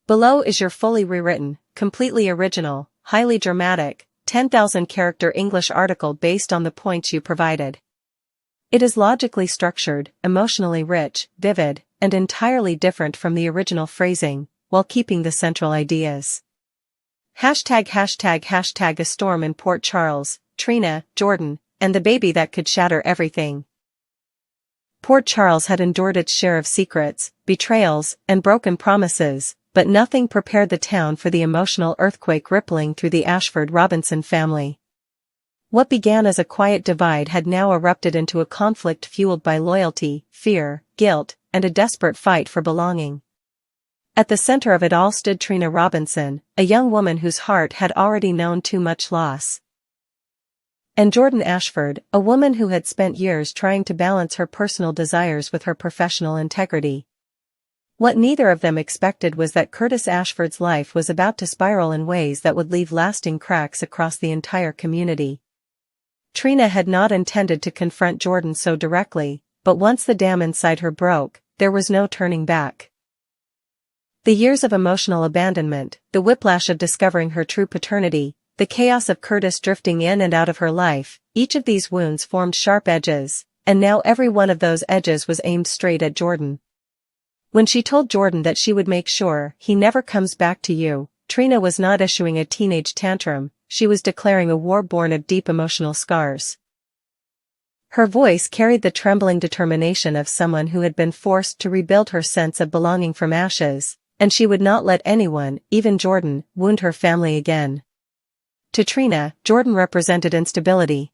Below is your fully rewritten, completely original, highly dramatic, 10,000-character English article based on the points you provided. It is logically structured, emotionally rich, vivid, and entirely different from the original phrasing, while keeping the central ideas. ###A storm in Port Charles, Trina, Jordan, and the baby that could shatter everything. Port Charles had endured its share of secrets, betrayals, and broken promises, but nothing prepared the town for the emotional earthquake rippling through the Ashford Robinson family. What began as a quiet divide had now erupted into a conflict fueled by loyalty, fear, guilt, and a desperate fight for belonging. At the center of it all stood Trina Robinson, a young woman whose heart had already known too much loss. And Jordan Ashford, a woman who had spent years trying to balance her personal desires with her professional integrity. What neither of them expected was that Curtis Ashford's life was about to spiral in ways that would leave lasting cracks across the entire community. Trina had not intended to confront Jordan so directly, but once the dam inside her broke, there was no turning back. The years of emotional abandonment, the whiplash of discovering her true paternity, the chaos of Curtis drifting in and out of her life, each of these wounds formed sharp edges, and now every one of those edges was aimed straight at Jordan. When she told Jordan that she would make sure he never comes back to you, Trina was not issuing a teenage tantrum, she was declaring a war born of deep emotional scars. Her voice carried the trembling determination of someone who had been forced to rebuild her sense of belonging from ashes, and she would not let anyone, even Jordan, wound her family again. To Trina, Jordan represented instability.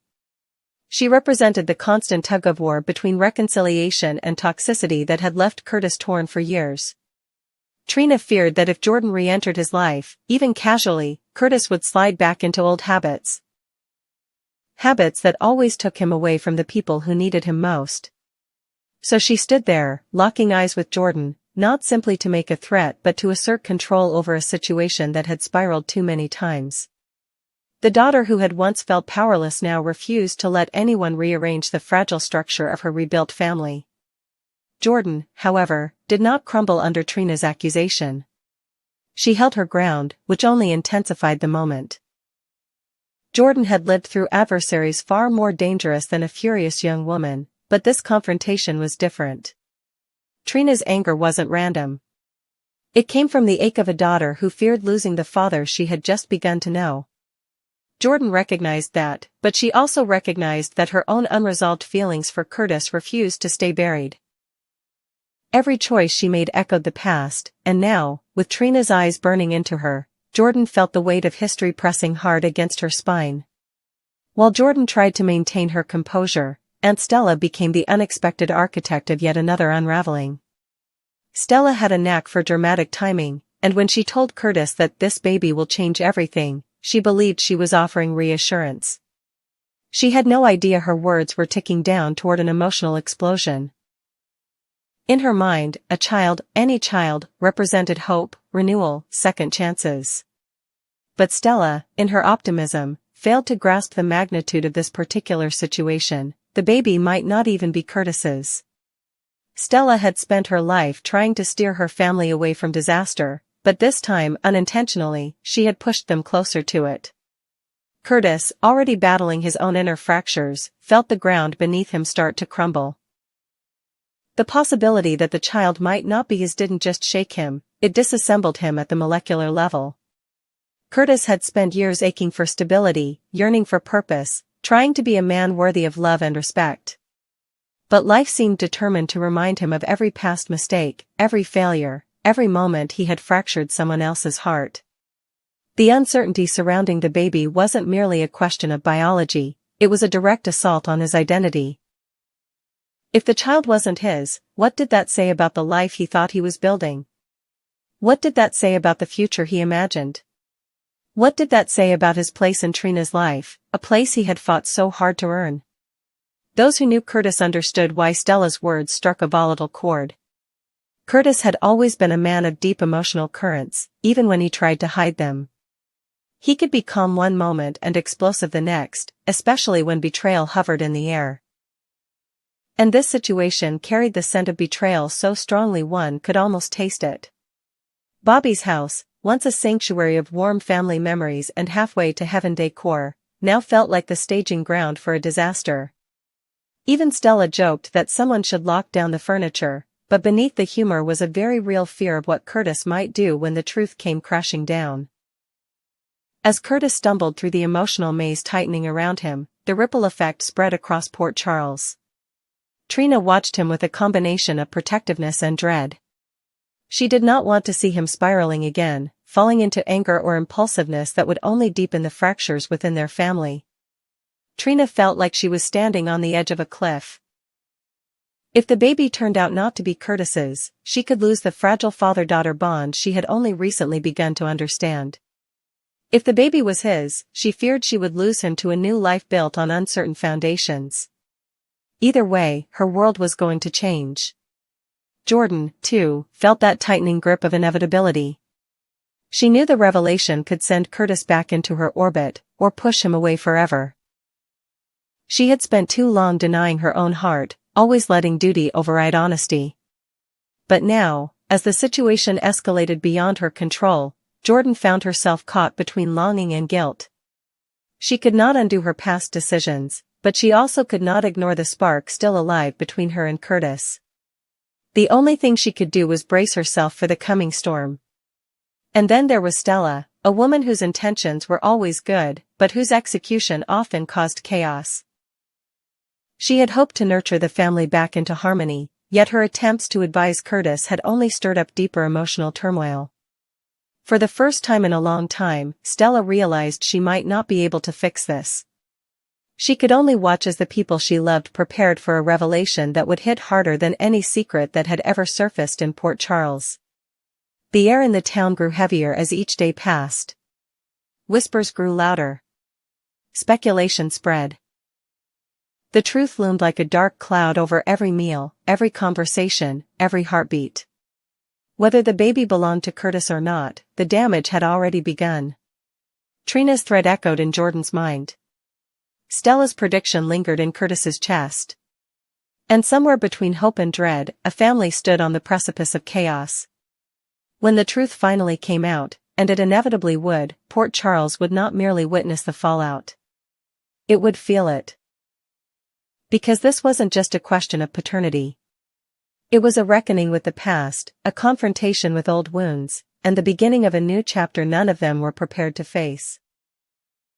She represented the constant tug-of-war between reconciliation and toxicity that had left Curtis torn for years. Trina feared that if Jordan re-entered his life, even casually, Curtis would slide back into old habits. Habits that always took him away from the people who needed him most. So she stood there, locking eyes with Jordan, not simply to make a threat but to assert control over a situation that had spiraled too many times. The daughter who had once felt powerless now refused to let anyone rearrange the fragile structure of her rebuilt family. Jordan, however, did not crumble under Trina's accusation. She held her ground, which only intensified the moment. Jordan had lived through adversaries far more dangerous than a furious young woman, but this confrontation was different. Trina's anger wasn't random. It came from the ache of a daughter who feared losing the father she had just begun to know. Jordan recognized that, but she also recognized that her own unresolved feelings for Curtis refused to stay buried. Every choice she made echoed the past, and now, with Trina's eyes burning into her, Jordan felt the weight of history pressing hard against her spine. While Jordan tried to maintain her composure, Aunt Stella became the unexpected architect of yet another unraveling. Stella had a knack for dramatic timing, and when she told Curtis that this baby will change everything, she believed she was offering reassurance. She had no idea her words were ticking down toward an emotional explosion. In her mind, a child, any child, represented hope, renewal, second chances. But Stella, in her optimism, failed to grasp the magnitude of this particular situation. The baby might not even be Curtis's. Stella had spent her life trying to steer her family away from disaster, but this time, unintentionally, she had pushed them closer to it. Curtis, already battling his own inner fractures, felt the ground beneath him start to crumble. The possibility that the child might not be his didn't just shake him, it disassembled him at the molecular level. Curtis had spent years aching for stability, yearning for purpose, trying to be a man worthy of love and respect. But life seemed determined to remind him of every past mistake, every failure, every moment he had fractured someone else's heart. The uncertainty surrounding the baby wasn't merely a question of biology, it was a direct assault on his identity. If the child wasn't his, what did that say about the life he thought he was building? What did that say about the future he imagined? What did that say about his place in Trina's life, a place he had fought so hard to earn? Those who knew Curtis understood why Stella's words struck a volatile chord. Curtis had always been a man of deep emotional currents, even when he tried to hide them. He could be calm one moment and explosive the next, especially when betrayal hovered in the air. And this situation carried the scent of betrayal so strongly one could almost taste it. Bobby's house, once a sanctuary of warm family memories and halfway to heaven decor, now felt like the staging ground for a disaster. Even Stella joked that someone should lock down the furniture, but beneath the humor was a very real fear of what Curtis might do when the truth came crashing down. As Curtis stumbled through the emotional maze tightening around him, the ripple effect spread across Port Charles. Trina watched him with a combination of protectiveness and dread. She did not want to see him spiraling again, falling into anger or impulsiveness that would only deepen the fractures within their family. Trina felt like she was standing on the edge of a cliff. If the baby turned out not to be Curtis's, she could lose the fragile father-daughter bond she had only recently begun to understand. If the baby was his, she feared she would lose him to a new life built on uncertain foundations. Either way, her world was going to change. Jordan, too, felt that tightening grip of inevitability. She knew the revelation could send Curtis back into her orbit, or push him away forever. She had spent too long denying her own heart, always letting duty override honesty. But now, as the situation escalated beyond her control, Jordan found herself caught between longing and guilt. She could not undo her past decisions, but she also could not ignore the spark still alive between her and Curtis. The only thing she could do was brace herself for the coming storm. And then there was Stella, a woman whose intentions were always good, but whose execution often caused chaos. She had hoped to nurture the family back into harmony, yet her attempts to advise Curtis had only stirred up deeper emotional turmoil. For the first time in a long time, Stella realized she might not be able to fix this. She could only watch as the people she loved prepared for a revelation that would hit harder than any secret that had ever surfaced in Port Charles. The air in the town grew heavier as each day passed. Whispers grew louder. Speculation spread. The truth loomed like a dark cloud over every meal, every conversation, every heartbeat. Whether the baby belonged to Curtis or not, the damage had already begun. Trina's threat echoed in Jordan's mind. Stella's prediction lingered in Curtis's chest. And somewhere between hope and dread, a family stood on the precipice of chaos. When the truth finally came out, and it inevitably would, Port Charles would not merely witness the fallout. It would feel it. Because this wasn't just a question of paternity. It was a reckoning with the past, a confrontation with old wounds, and the beginning of a new chapter none of them were prepared to face.